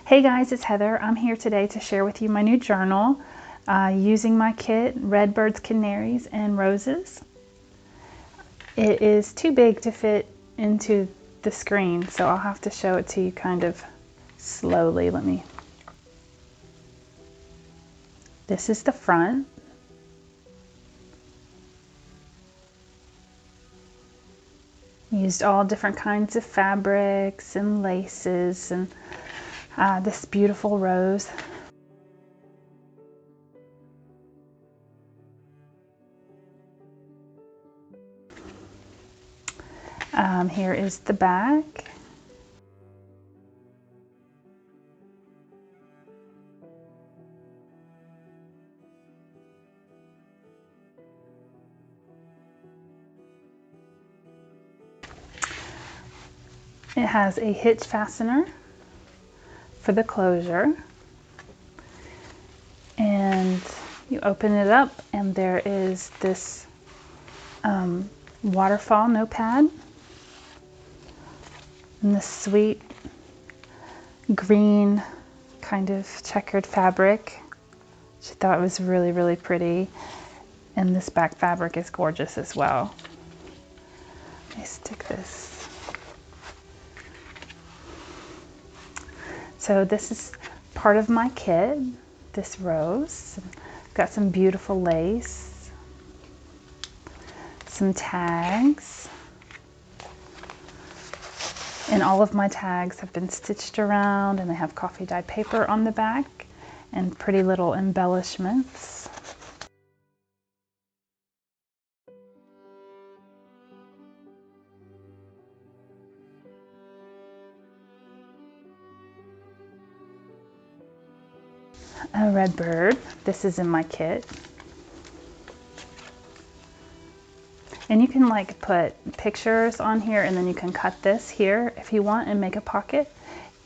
Hey guys, it's Heather. I'm here today to share with you my new journal using my kit, Redbirds, Canaries, and Roses. It is too big to fit into the screen, so I'll have to show it to you kind of slowly. This is the front. Used all different kinds of fabrics and laces and this beautiful rose. Here is the back. It has a hitch fastener for the closure, and you open it up and there is this waterfall notepad and this sweet green kind of checkered fabric, which I thought was really pretty, and this back fabric is gorgeous as well. Let me stick this. So this is part of my kit, this rose. Got some beautiful lace, some tags, and all of my tags have been stitched around, and they have coffee dyed paper on the back and pretty little embellishments. A red bird. This is in my kit. And you can like put pictures on here, and then you can cut this here if you want and make a pocket,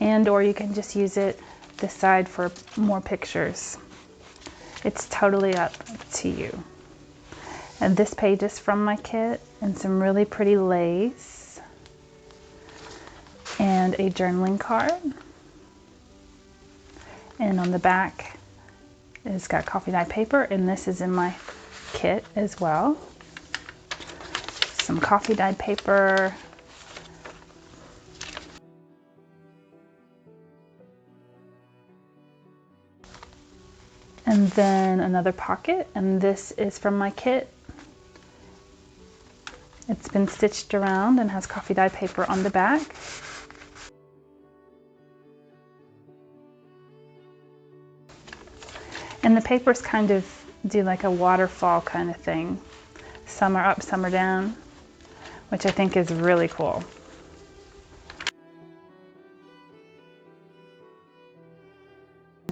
and or you can just use it this side for more pictures. It's totally up to you. And this page is from my kit, and some really pretty lace and a journaling card. And on the back, it's got coffee dyed paper, and this is in my kit as well. Some coffee dyed paper. And then another pocket, and this is from my kit. It's been stitched around and has coffee dyed paper on the back. And the papers kind of do like a waterfall kind of thing. Some are up, some are down, which I think is really cool.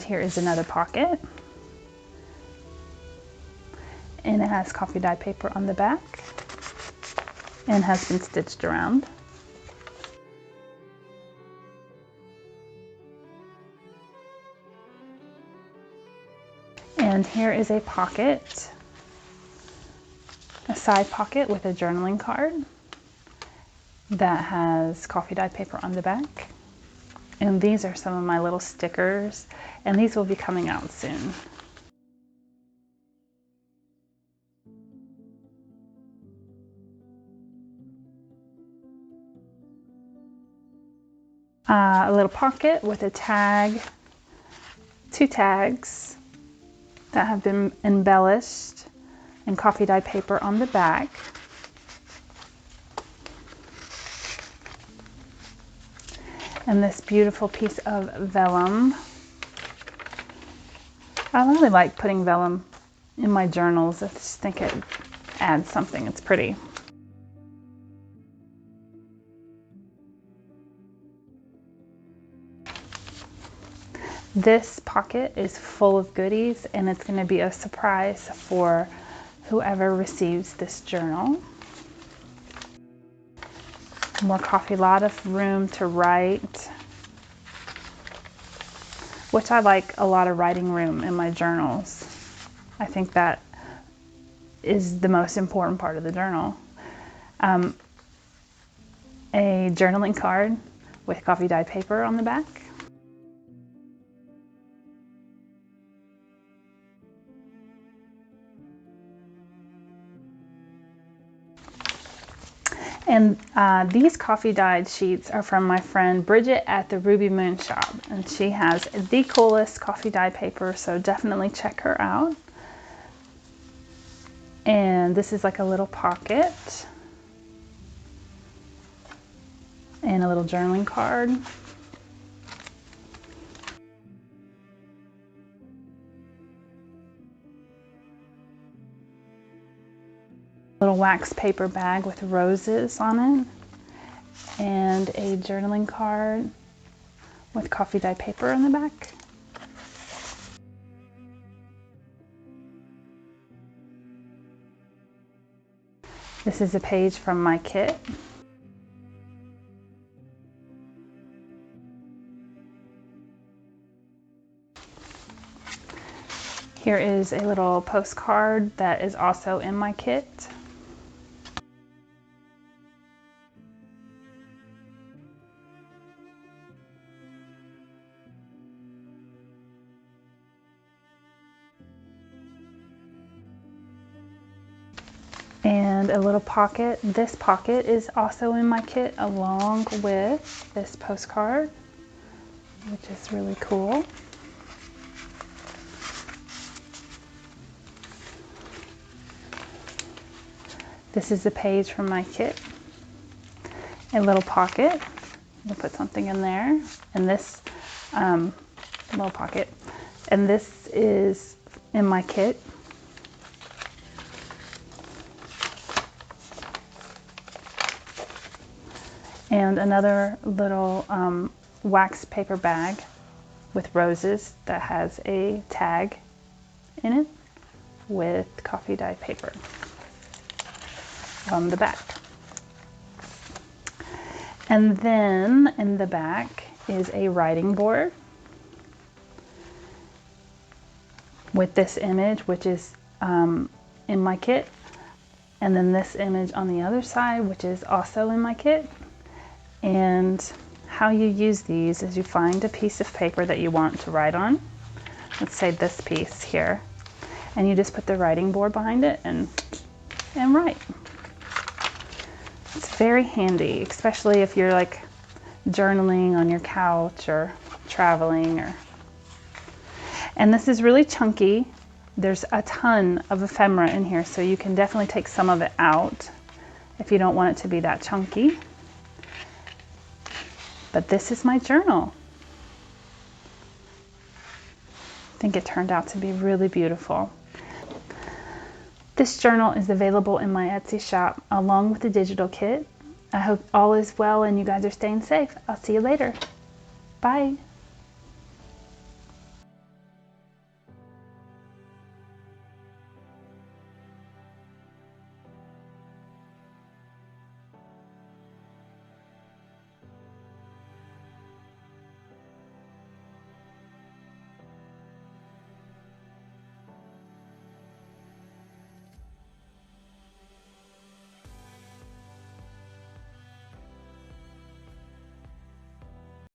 Here is another pocket, and it has coffee dyed paper on the back and has been stitched around. And here is a pocket, a side pocket with a journaling card that has coffee dyed paper on the back. And these are some of my little stickers, and these will be coming out soon. A little pocket with a tag, two tags that have been embellished and coffee dyed paper on the back. And this beautiful piece of vellum. I really like putting vellum in my journals. I just think it adds something. It's pretty. This pocket is full of goodies, and it's going to be a surprise for whoever receives this journal. More coffee, a lot of room to write, which I like a lot of writing room in my journals. I think that is the most important part of the journal. A journaling card with coffee dyed paper on the back. And these coffee dyed sheets are from my friend Bridget at the Ruby Moon shop. And she has the coolest coffee dye paper, so definitely check her out. And this is like a little pocket. And a little journaling card. Little wax paper bag with roses on it. And a journaling card with coffee dye paper in the back. This is a page from my kit. Here is a little postcard that is also in my kit. And a little pocket. This pocket is also in my kit along with this postcard, which is really cool. This is a page from my kit. A little pocket. We'll put something in there. And this little pocket. And this is in my kit. And another little wax paper bag with roses that has a tag in it with coffee dye paper on the back. And then in the back is a writing board with this image, which is in my kit. And then this image on the other side, which is also in my kit. And how you use these is you find a piece of paper that you want to write on. Let's say this piece here. And you just put the writing board behind it and write. It's very handy, especially if you're like journaling on your couch or traveling. And this is really chunky. There's a ton of ephemera in here, so you can definitely take some of it out if you don't want it to be that chunky. But this is my journal. I think it turned out to be really beautiful. This journal is available in my Etsy shop along with the digital kit. I hope all is well and you guys are staying safe. I'll see you later. Bye.